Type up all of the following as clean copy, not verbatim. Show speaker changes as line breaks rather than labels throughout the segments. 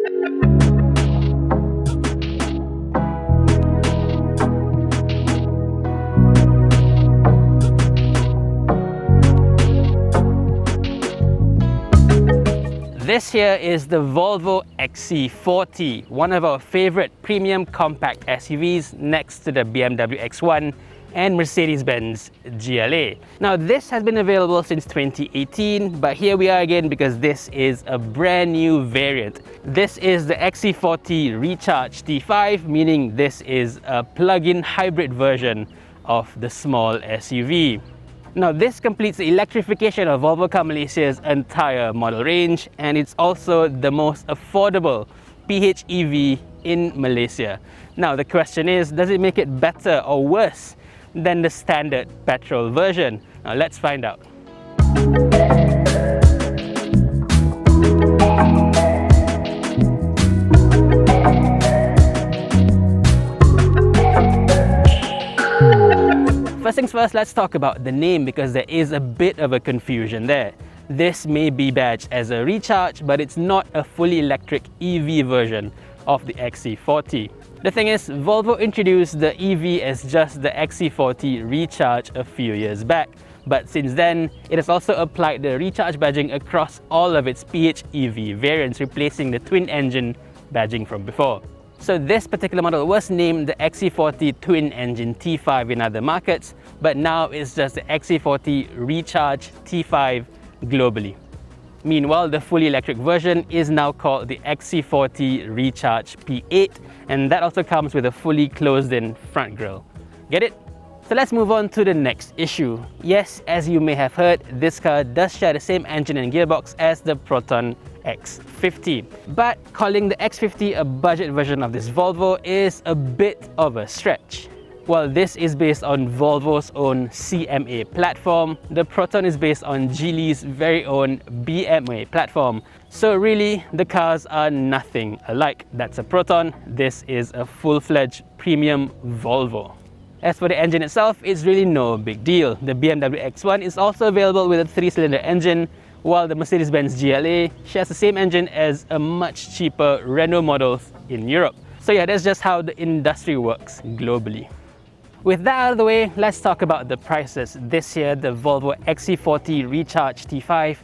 This here is the Volvo XC40, one of our favorite premium compact SUVs next to the BMW X1 and Mercedes-Benz GLA. Now this has been available since 2018, but here we are again because this is a brand new variant. This is the XC40 Recharge T5, meaning this is a plug-in hybrid version of the small SUV. Now this completes the electrification of Volvo Car Malaysia's entire model range, and it's also the most affordable PHEV in Malaysia. Now the question is, does it make it better or worse than the standard petrol version? Now let's find out. First things first, let's talk about the name because there is a bit of a confusion there. This may be badged as a Recharge, but it's not a fully electric EV version of the XC40. The thing is, Volvo introduced the EV as just the XC40 Recharge a few years back, but since then, it has also applied the Recharge badging across all of its PHEV variants, replacing the twin-engine badging from before. So this particular model was named the XC40 twin-engine T5 in other markets, but now it's just the XC40 Recharge T5 globally. Meanwhile, the fully electric version is now called the XC40 Recharge P8, and that also comes with a fully closed-in front grille. Get it? So let's move on to the next issue. Yes, as you may have heard, this car does share the same engine and gearbox as the Proton X50. But calling the X50 a budget version of this Volvo is a bit of a stretch. While this is based on Volvo's own CMA platform, the Proton is based on Geely's very own BMA platform. So really, the cars are nothing alike. That's a Proton, this is a full-fledged premium Volvo. As for the engine itself, it's really no big deal. The BMW X1 is also available with a 3-cylinder engine, while the Mercedes-Benz GLA shares the same engine as a much cheaper Renault models in Europe. So yeah, that's just how the industry works globally. With that out of the way, let's talk about the prices. This year, the Volvo XC40 Recharge T5,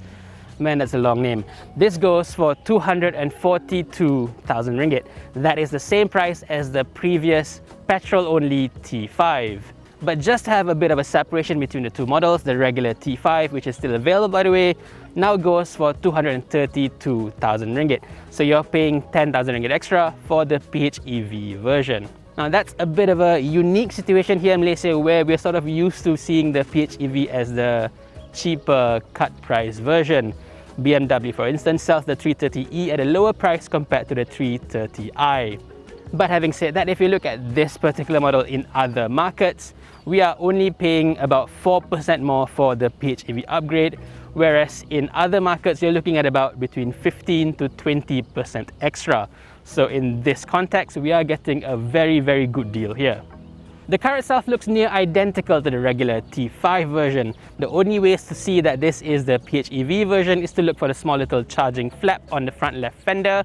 man, that's a long name. This goes for 242,000 ringgit. That is the same price as the previous petrol-only T5. But just to have a bit of a separation between the two models, the regular T5, which is still available by the way, now goes for 232,000 ringgit. So you're paying 10,000 ringgit extra for the PHEV version. Now that's a bit of a unique situation here in Malaysia where we're sort of used to seeing the PHEV as the cheaper cut price version. BMW, for instance, sells the 330e at a lower price compared to the 330i. But having said that, if you look at this particular model in other markets, we are only paying about 4% more for the PHEV upgrade, whereas in other markets, you're looking at about between 15 to 20% extra. So in this context, we are getting a very, very good deal here. The car itself looks near identical to the regular T5 version. The only ways to see that this is the PHEV version is to look for the small little charging flap on the front left fender,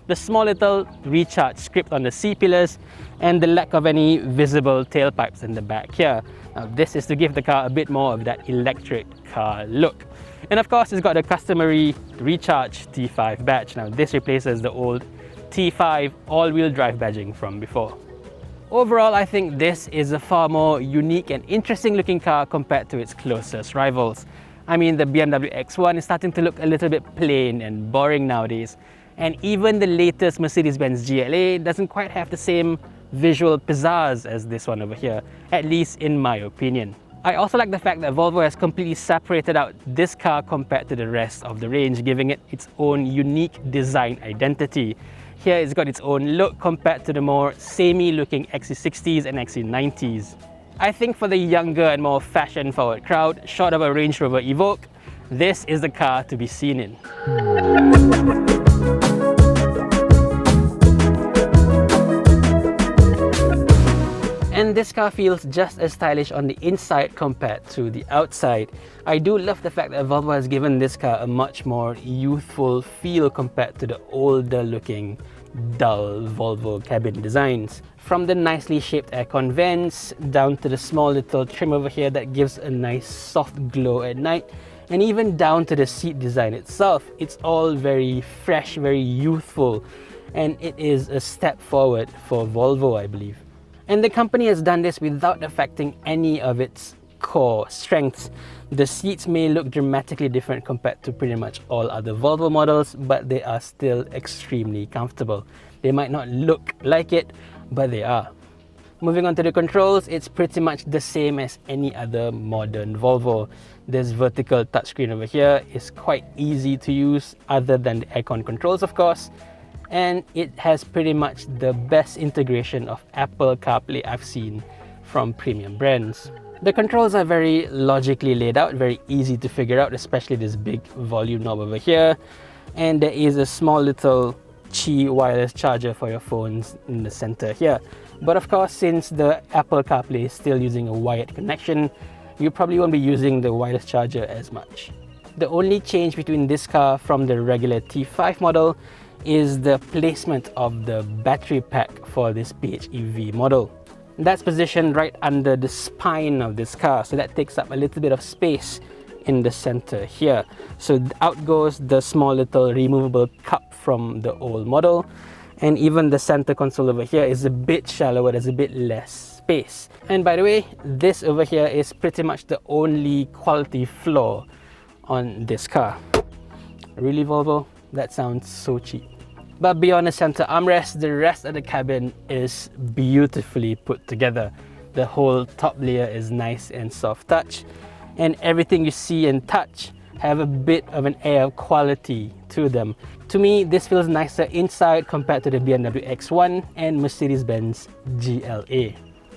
the small little Recharge script on the C-pillars, and the lack of any visible tailpipes in the back here. Now this is to give the car a bit more of that electric car look. And of course, it's got the customary Recharge T5 badge. Now this replaces the old T5 all-wheel drive badging from before. Overall, I think this is a far more unique and interesting looking car compared to its closest rivals. I mean, the BMW X1 is starting to look a little bit plain and boring nowadays. And even the latest Mercedes-Benz GLA doesn't quite have the same visual pizzazz as this one over here, at least in my opinion. I also like the fact that Volvo has completely separated out this car compared to the rest of the range, giving it its own unique design identity. Here it's got its own look compared to the more samey looking XC60s and XC90s. I think for the younger and more fashion-forward crowd, short of a Range Rover Evoque, this is the car to be seen in. And And this car feels just as stylish on the inside compared to the outside. I do love the fact that Volvo has given this car a much more youthful feel compared to the older looking dull Volvo cabin designs. From the nicely shaped aircon vents down to the small little trim over here that gives a nice soft glow at night, and even down to the seat design itself, it's all very fresh, very youthful, and it is a step forward for Volvo, I believe. And the company has done this without affecting any of its core strengths. The seats may look dramatically different compared to pretty much all other Volvo models, but they are still extremely comfortable. They might not look like it, but they are. Moving on to the controls, it's pretty much the same as any other modern Volvo. This vertical touchscreen over here is quite easy to use, other than the aircon controls of course, and it has pretty much the best integration of Apple CarPlay I've seen from premium brands. The controls are very logically laid out, very easy to figure out, especially this big volume knob over here, and there is a small little Qi wireless charger for your phones in the center here. But of course, since the Apple CarPlay is still using a wired connection, you probably won't be using the wireless charger as much. The only change between this car from the regular T5 model is the placement of the battery pack for this PHEV model. That's positioned right under the spine of this car, so that takes up a little bit of space in the center here. So out goes the small little removable cup from the old model, and even the center console over here is a bit shallower, there's a bit less space. And by the way, this over here is pretty much the only quality flaw on this car. Really, Volvo? That sounds so cheap. But beyond the center armrest, the rest of the cabin is beautifully put together. The whole top layer is nice and soft touch, and everything you see and touch have a bit of an air of quality to them. To me, this feels nicer inside compared to the BMW X1 and Mercedes-Benz GLA.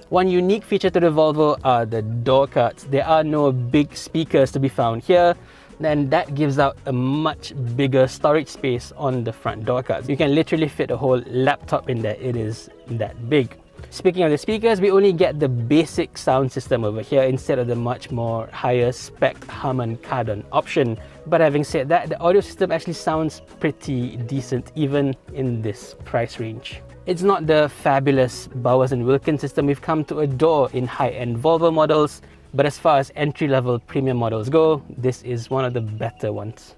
One unique feature to the Volvo are the door cards. There are no big speakers to be found here, and that gives out a much bigger storage space on the front door cards. You can literally fit a whole laptop in there, it is that big. Speaking of the speakers, we only get the basic sound system over here instead of the much more higher spec Harman Kardon option. But having said that, the audio system actually sounds pretty decent even in this price range. It's not the fabulous Bowers & Wilkins system we've come to adore in high-end Volvo models, but as far as entry-level premium models go, this is one of the better ones.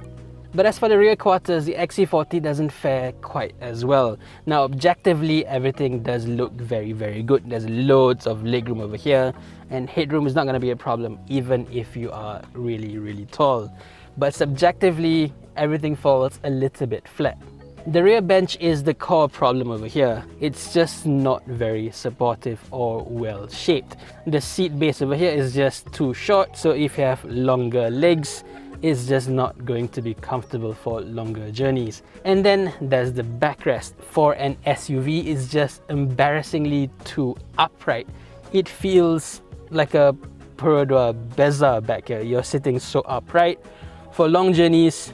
But as for the rear quarters, the XC40 doesn't fare quite as well. Now objectively, everything does look very, very good. There's loads of legroom over here, and headroom is not going to be a problem even if you are really, really tall. But subjectively, everything falls a little bit flat. The rear bench is the core problem over here. It's just not very supportive or well shaped. The seat base over here is just too short, so if you have longer legs, it's just not going to be comfortable for longer journeys. And then there's the backrest. For an SUV, it's just embarrassingly too upright. It feels like a Perodua Bezza back here. You're sitting so upright. For long journeys,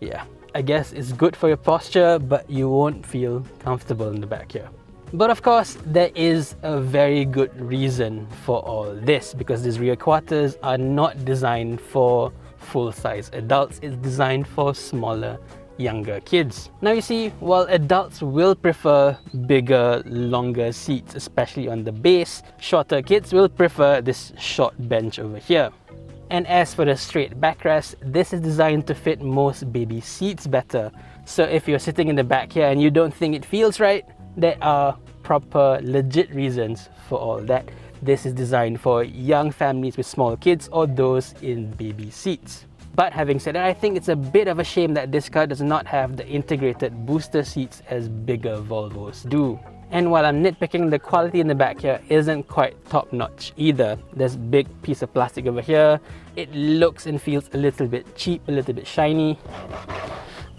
yeah, I guess it's good for your posture, but you won't feel comfortable in the back here. But of course, there is a very good reason for all this, because these rear quarters are not designed for full-size adults. It's designed for smaller, younger kids. Now you see, while adults will prefer bigger, longer seats, especially on the base, shorter kids will prefer this short bench over here. And as for the straight backrest, this is designed to fit most baby seats better. So if you're sitting in the back here and you don't think it feels right, there are proper, legit reasons for all that. This is designed for young families with small kids or those in baby seats. But having said that, I think it's a bit of a shame that this car does not have the integrated booster seats as bigger Volvos do. And while I'm nitpicking, the quality in the back here isn't quite top-notch either. There's a big piece of plastic over here. It looks and feels a little bit cheap, a little bit shiny.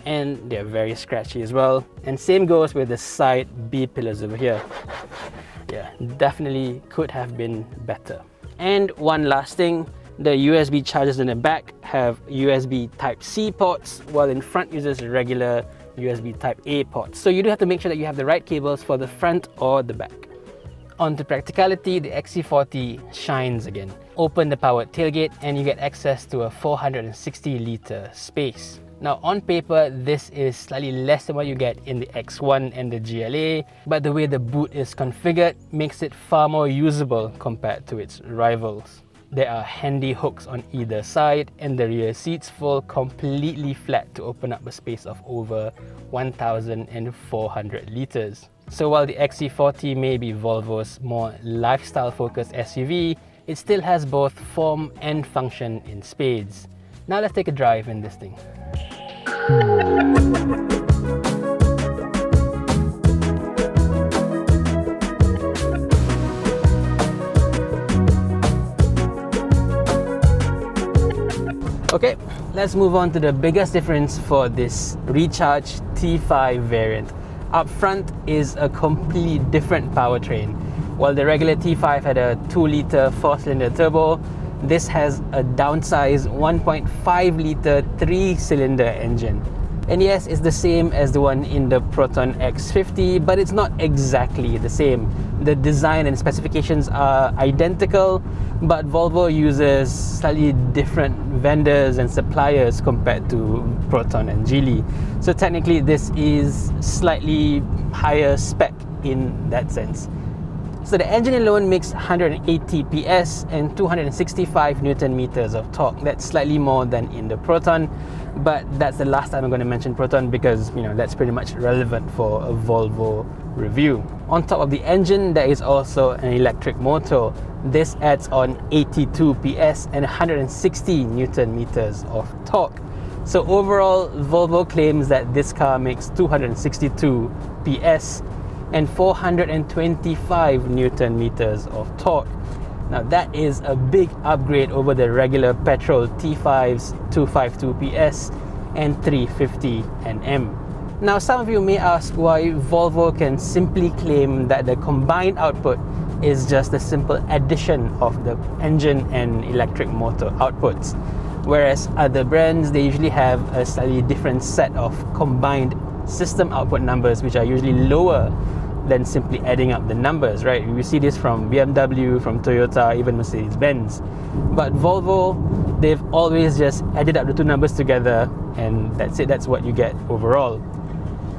And they're very scratchy as well. And same goes with the side B pillars over here. Yeah, definitely could have been better. And one last thing, the USB chargers in the back have USB Type-C ports, while in front uses regular USB Type-A ports. So you do have to make sure that you have the right cables for the front or the back. On to practicality, the XC40 shines again. Open the powered tailgate and you get access to a 460 litre space. Now on paper, this is slightly less than what you get in the X1 and the GLA, but the way the boot is configured makes it far more usable compared to its rivals. There are handy hooks on either side and the rear seats fold completely flat to open up a space of over 1,400 litres. So while the XC40 may be Volvo's more lifestyle-focused SUV, it still has both form and function in spades. Now let's take a drive in this thing. Okay, let's move on to the biggest difference for this Recharge T5 variant. Up front is a completely different powertrain. While the regular T5 had a 2-litre 4-cylinder turbo, this has a downsized 1.5-litre 3-cylinder engine. And yes, it's the same as the one in the Proton X50, but it's not exactly the same. The design and specifications are identical, but Volvo uses slightly different vendors and suppliers compared to Proton and Geely. So technically this is slightly higher spec in that sense. So the engine alone makes 180 PS and 265 Newton meters of torque. That's slightly more than in the Proton, but that's the last time I'm going to mention Proton because, you know, that's pretty much relevant for a Volvo review. On top of the engine, there is also an electric motor. This adds on 82 PS and 160 Newton meters of torque. So overall, Volvo claims that this car makes 262 PS and 425 Newton meters of torque. Now that is a big upgrade over the regular petrol T5's 252 PS and 350 Nm. Now some of you may ask why Volvo can simply claim that the combined output is just a simple addition of the engine and electric motor outputs, whereas other brands, they usually have a slightly different set of combined system output numbers, which are usually lower than simply adding up the numbers, right? We see this from BMW, from Toyota, even Mercedes-Benz. But Volvo, they've always just added up the two numbers together and that's it, that's what you get overall.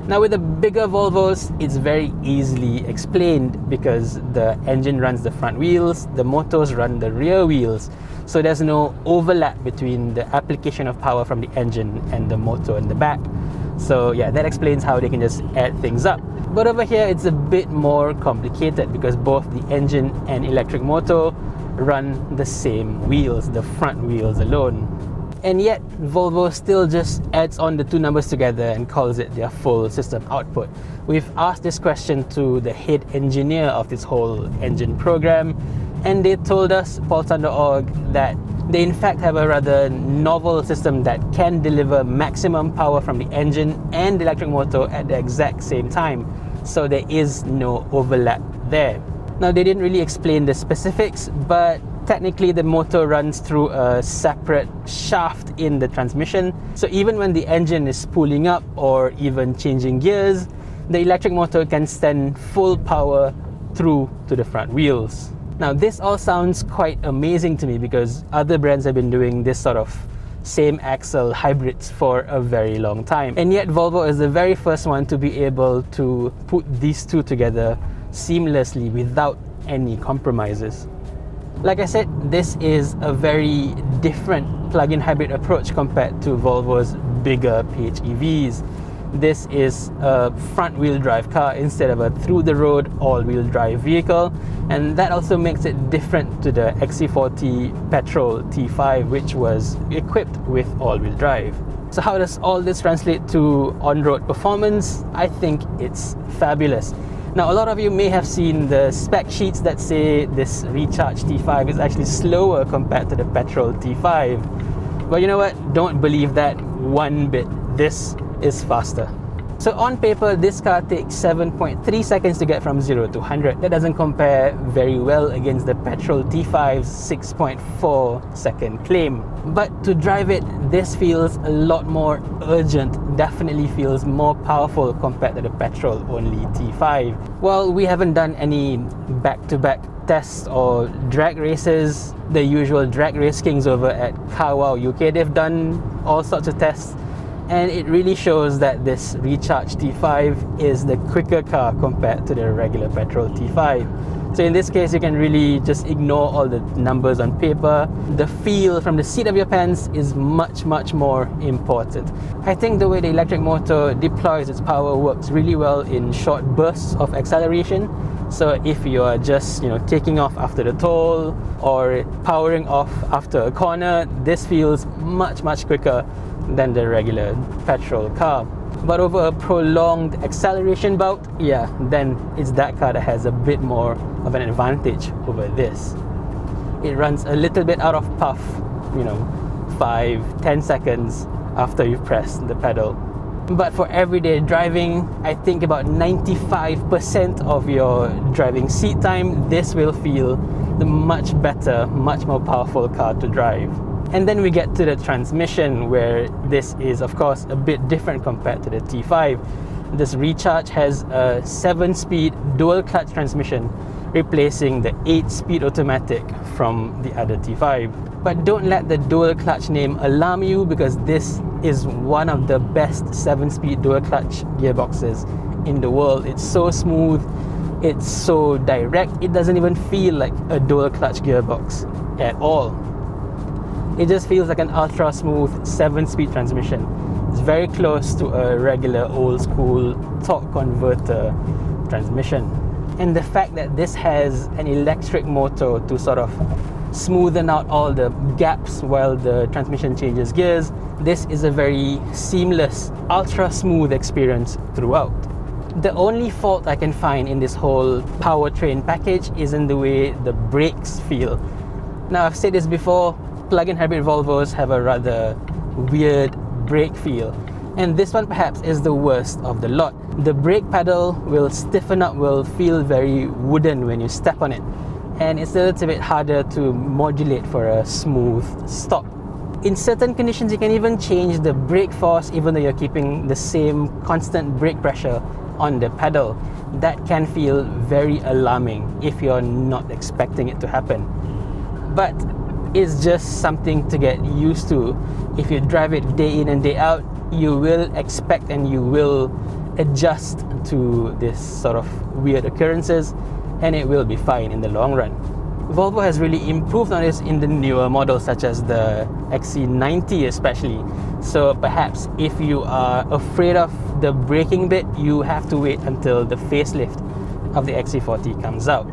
Now with the bigger Volvos, it's very easily explained because the engine runs the front wheels, the motors run the rear wheels. So there's no overlap between the application of power from the engine and the motor in the back. So yeah, that explains how they can just add things up. But over here, it's a bit more complicated because both the engine and electric motor run the same wheels, the front wheels alone. And yet, Volvo still just adds on the two numbers together and calls it their full system output. We've asked this question to the head engineer of this whole engine program, and they told us, Powertrain.org, that they in fact have a rather novel system that can deliver maximum power from the engine and the electric motor at the exact same time. So there is no overlap there. Now they didn't really explain the specifics, but technically the motor runs through a separate shaft in the transmission. So even when the engine is spooling up or even changing gears, the electric motor can send full power through to the front wheels. Now this all sounds quite amazing to me because other brands have been doing this sort of same axle hybrids for a very long time. And yet Volvo is the very first one to be able to put these two together seamlessly without any compromises. Like I said, this is a very different plug-in hybrid approach compared to Volvo's bigger PHEVs. This is a front-wheel drive car instead of a through-the-road all-wheel drive vehicle, and that also makes it different to the XC40 petrol T5, which was equipped with all-wheel drive. So how does all this translate to on-road performance? I think it's fabulous. Now, a lot of you may have seen the spec sheets that say this Recharge T5 is actually slower compared to the petrol T5. But you know what? Don't believe that one bit. This is faster. So on paper, this car takes 7.3 seconds to get from 0 to 100. That doesn't compare very well against the petrol T5's 6.4 second claim. But to drive it, this feels a lot more urgent, definitely feels more powerful compared to the petrol-only T5. While we haven't done any back-to-back tests or drag races, the usual drag race kings over at CarWow UK, they've done all sorts of tests, and it really shows that this recharged T5 is the quicker car compared to the regular petrol T5. So in this case, you can really just ignore all the numbers on paper. The feel from the seat of your pants is much more important. I think the way the electric motor deploys its power works really well in short bursts of acceleration. So if you are just, taking off after the toll or powering off after a corner, this feels much quicker than the regular petrol car. But over a prolonged acceleration bout, then it's that car that has a bit more of an advantage over this. It runs a little bit out of puff, 5-10 seconds after you've pressed the pedal. But for everyday driving, I think about 95% of your driving seat time, this will feel the much better, much more powerful car to drive. And then we get to the transmission, where this is of course a bit different compared to the T5. This Recharge has a 7-speed dual clutch transmission, replacing the 8-speed automatic from the other T5. But don't let the dual clutch name alarm you, because this is one of the best 7-speed dual clutch gearboxes in the world. It's so smooth, it's so direct, it doesn't even feel like a dual clutch gearbox at all. It just feels like an ultra smooth 7-speed transmission. It's very close to a regular old school torque converter transmission. And the fact that this has an electric motor to sort of smoothen out all the gaps while the transmission changes gears, this is a very seamless, ultra smooth experience throughout. The only fault I can find in this whole powertrain package is in the way the brakes feel. Now, I've said this before, plug-in hybrid Volvos have a rather weird brake feel, and this one perhaps is the worst of the lot. The brake pedal will stiffen up, will feel very wooden when you step on it, and it's a little bit harder to modulate for a smooth stop. In certain conditions, you can even change the brake force even though you're keeping the same constant brake pressure on the pedal. That can feel very alarming if you're not expecting it to happen. But it's just something to get used to. If you drive it day in and day out, you will expect and you will adjust to this sort of weird occurrences, and it will be fine in the long run. Volvo has really improved on this in the newer models, such as the XC90 especially. So perhaps if you are afraid of the braking bit, you have to wait until the facelift of the XC40 comes out.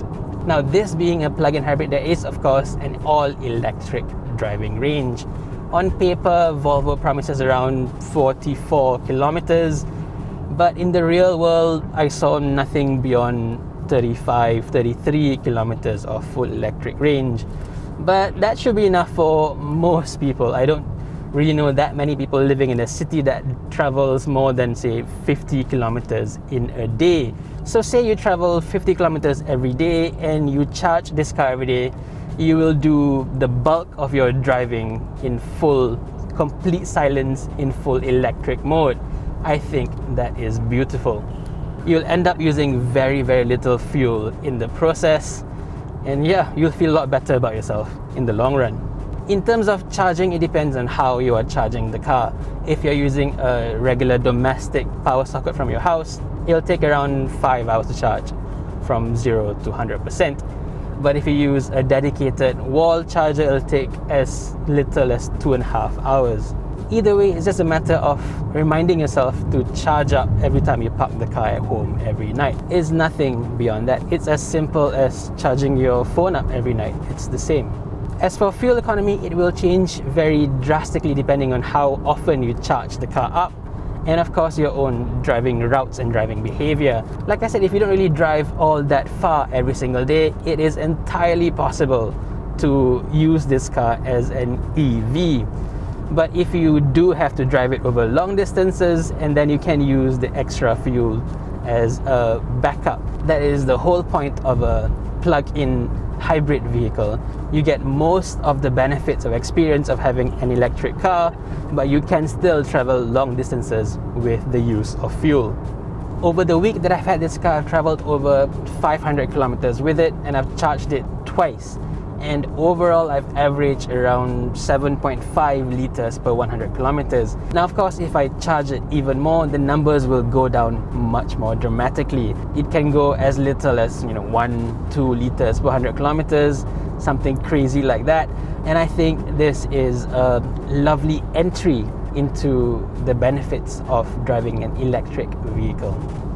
Now, this being a plug-in hybrid, there is of course an all-electric driving range. On paper, Volvo promises around 44 kilometers, but in the real world, I saw nothing beyond 33 kilometers of full electric range. But that should be enough for most people. I don't really know that many people living in a city that travels more than, say, 50 kilometers in a day. So say you travel 50 kilometers every day and you charge this car every day, you will do the bulk of your driving in full, complete silence, in full electric mode. I think that is beautiful. You'll end up using very little fuel in the process, and you'll feel a lot better about yourself in the long run. In terms of charging, it depends on how you are charging the car. If you're using a regular domestic power socket from your house, it'll take around 5 hours to charge from 0 to 100%. But if you use a dedicated wall charger, it'll take as little as 2.5 hours. Either way, it's just a matter of reminding yourself to charge up every time you park the car at home every night. It's nothing beyond that. It's as simple as charging your phone up every night. It's the same. As for fuel economy, it will change very drastically depending on how often you charge the car up, and of course your own driving routes and driving behavior. Like I said, if you don't really drive all that far every single day, it is entirely possible to use this car as an EV. But if you do have to drive it over long distances, and then you can use the extra fuel as a backup. That is the whole point of a plug-in hybrid vehicle. You get most of the benefits of experience of having an electric car, but you can still travel long distances with the use of fuel. Over the week that I've had this car, I've traveled over 500 kilometers with it, and I've charged it twice. And overall, I've averaged around 7.5 liters per 100 kilometers. Now, of course, if I charge it even more, the numbers will go down much more dramatically. It can go as little as 1-2 liters per 100 kilometers, something crazy like that. And I think this is a lovely entry into the benefits of driving an electric vehicle.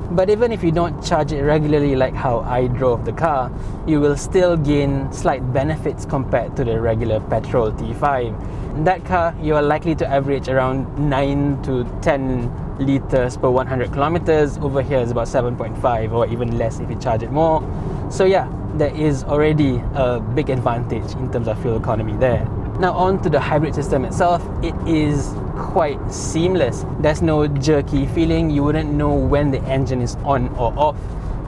But even if you don't charge it regularly like how I drove the car, you will still gain slight benefits compared to the regular petrol T5. In that car, you are likely to average around 9 to 10 liters per 100 kilometers. Over here is about 7.5 or even less if you charge it more. So yeah, there is already a big advantage in terms of fuel economy there. Now on to the hybrid system itself, it is quite seamless. There's no jerky feeling. You wouldn't know when the engine is on or off.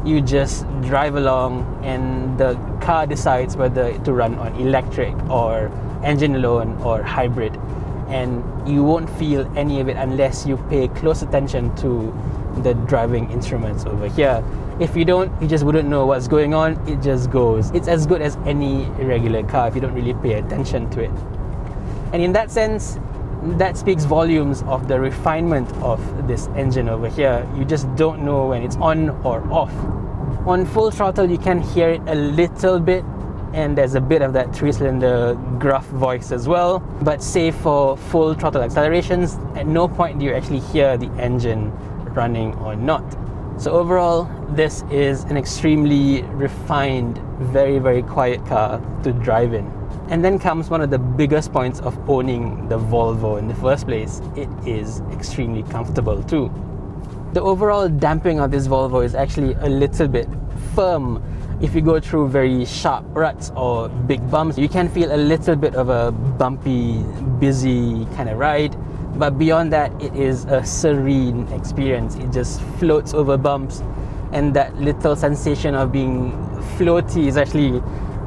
You just drive along and the car decides whether to run on electric or engine alone or hybrid, and you won't feel any of it unless you pay close attention to the driving instruments over here. If you don't, you just wouldn't know what's going on. It just goes. It's as good as any regular car if you don't really pay attention to it. And in that sense, that speaks volumes of the refinement of this engine over here. You just don't know when it's on or off. On full throttle, you can hear it a little bit, and there's a bit of that 3-cylinder gruff voice as well. But save for full throttle accelerations, at no point do you actually hear the engine running or not. So overall, this is an extremely refined, very, very quiet car to drive in. And then comes one of the biggest points of owning the Volvo in the first place. It is extremely comfortable too. The overall damping of this Volvo is actually a little bit firm. If you go through very sharp ruts or big bumps, you can feel a little bit of a bumpy, busy kind of ride. But beyond that, it is a serene experience. It just floats over bumps, and that little sensation of being floaty is actually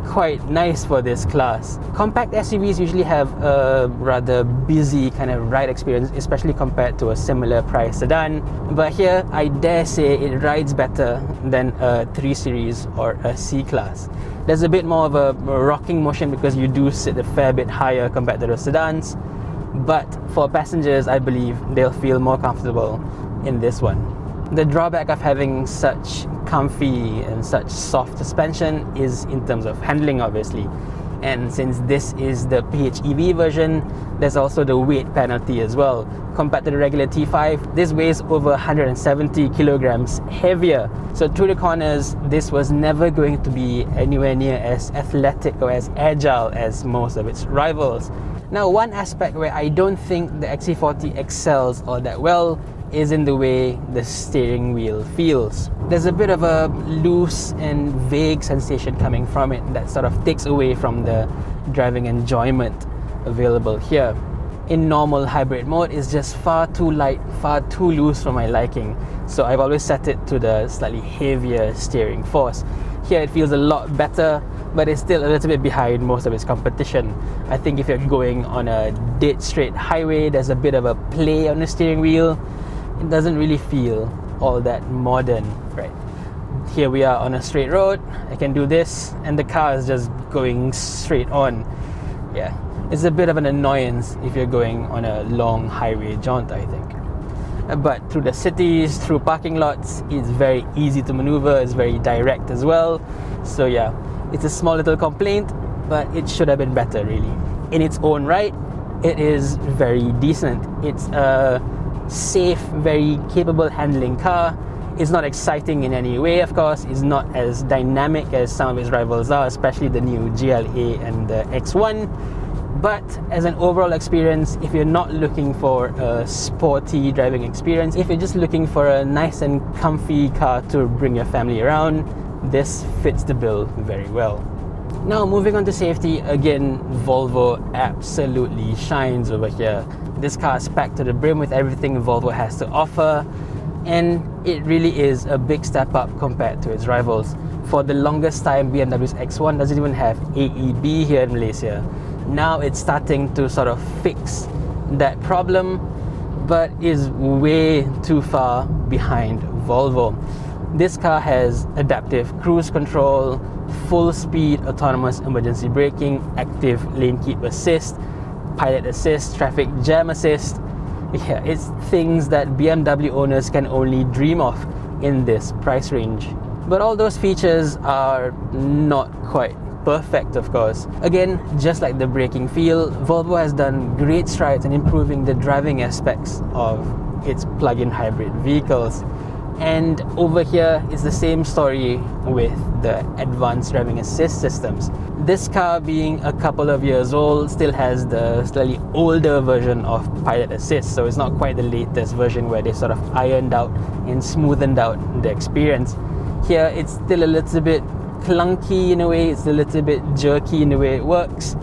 quite nice for this class. Compact SUVs usually have a rather busy kind of ride experience, especially compared to a similar price sedan. But here, I dare say it rides better than a 3 Series or a C-Class. There's a bit more of a rocking motion because you do sit a fair bit higher compared to the sedans. But for passengers, I believe they'll feel more comfortable in this one. The drawback of having such comfy and such soft suspension is in terms of handling, obviously. And since this is the PHEV version, there's also the weight penalty as well. Compared to the regular T5, this weighs over 170 kilograms heavier. So through the corners, this was never going to be anywhere near as athletic or as agile as most of its rivals. Now, one aspect where I don't think the XC40 excels all that well is in the way the steering wheel feels. There's a bit of a loose and vague sensation coming from it that sort of takes away from the driving enjoyment available here. In normal hybrid mode, it's just far too light, far too loose for my liking. So I've always set it to the slightly heavier steering force. Here it feels a lot better, but it's still a little bit behind most of its competition. I think if you're going on a dead straight highway, there's a bit of a play on the steering wheel. It doesn't really feel all that modern, right? Here we are on a straight road. I can do this, and the car is just going straight on. Yeah, it's a bit of an annoyance if you're going on a long highway jaunt, I think. But through the cities, through parking lots, it's very easy to maneuver. It's very direct as well. So yeah, it's a small little complaint, but it should have been better, really. In its own right, it is very decent. It's a safe, very capable handling car. It's not exciting in any way, of course. It's not as dynamic as some of its rivals are, especially the new GLA and the X1. But as an overall experience, if you're not looking for a sporty driving experience, if you're just looking for a nice and comfy car to bring your family around, this fits the bill very well. Now moving on to safety, again, Volvo absolutely shines over here. This car is packed to the brim with everything Volvo has to offer, and it really is a big step up compared to its rivals. For the longest time, BMW's X1 doesn't even have AEB here in Malaysia. Now it's starting to sort of fix that problem, but is way too far behind Volvo. This car has adaptive cruise control, full speed autonomous emergency braking, active lane keep assist, pilot assist, traffic jam assist. Yeah, it's things that BMW owners can only dream of in this price range. But all those features are not quite perfect, of course. Again, just like the braking feel, Volvo has done great strides in improving the driving aspects of its plug-in hybrid vehicles. And over here, it's the same story with the advanced driving assist systems. This car, being a couple of years old, still has the slightly older version of pilot assist, so it's not quite the latest version where they sort of ironed out and smoothened out the experience. Here, it's still a little bit clunky in a way, it's a little bit jerky in the way it works,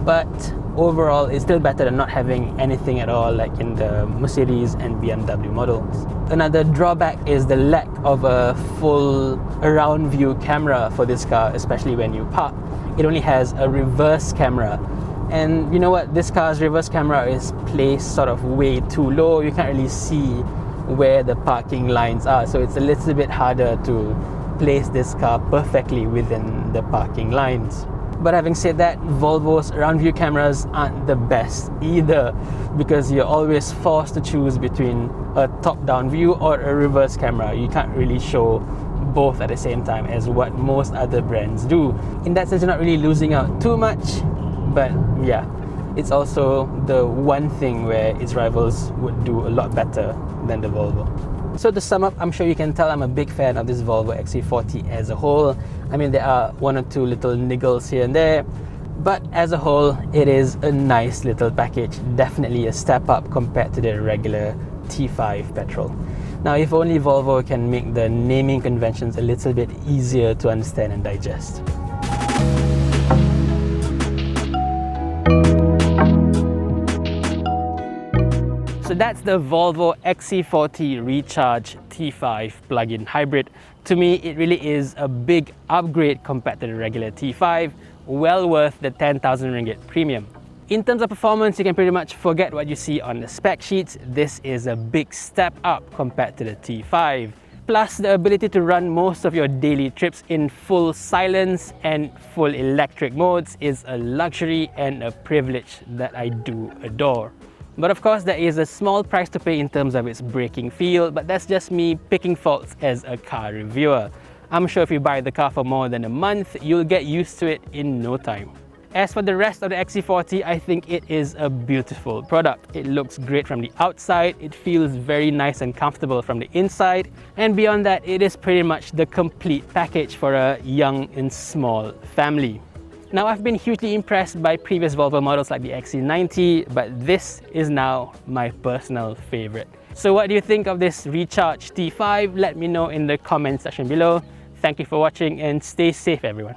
but overall it's still better than not having anything at all like in the Mercedes and BMW models. Another drawback is the lack of a full around view camera for this car, especially when you park. It only has a reverse camera, and you know what, this car's reverse camera is placed sort of way too low. You can't really see where the parking lines are, so it's a little bit harder to place this car perfectly within the parking lines. But having said that, Volvo's around view cameras aren't the best either, because you're always forced to choose between a top-down view or a reverse camera. You can't really show both at the same time as what most other brands do. In that sense, you're not really losing out too much, but yeah, it's also the one thing where its rivals would do a lot better than the Volvo. So to sum up, I'm sure you can tell I'm a big fan of this Volvo XC40 as a whole. I mean, there are one or two little niggles here and there, but as a whole, it is a nice little package. Definitely a step up compared to the regular T5 petrol. Now, if only Volvo can make the naming conventions a little bit easier to understand and digest. So that's the Volvo XC40 Recharge T5 plug-in hybrid. To me, it really is a big upgrade compared to the regular T5, well worth the 10,000 ringgit premium. In terms of performance, you can pretty much forget what you see on the spec sheets. This is a big step up compared to the T5. Plus, the ability to run most of your daily trips in full silence and full electric modes is a luxury and a privilege that I do adore. But of course, there is a small price to pay in terms of its braking feel, but that's just me picking faults as a car reviewer. I'm sure if you buy the car for more than a month, you'll get used to it in no time. As for the rest of the XC40, I think it is a beautiful product. It looks great from the outside, it feels very nice and comfortable from the inside, and beyond that, it is pretty much the complete package for a young and small family. Now, I've been hugely impressed by previous Volvo models like the XC90, but this is now my personal favorite. So what do you think of this Recharge T5? Let me know in the comment section below. Thank you for watching and stay safe, everyone.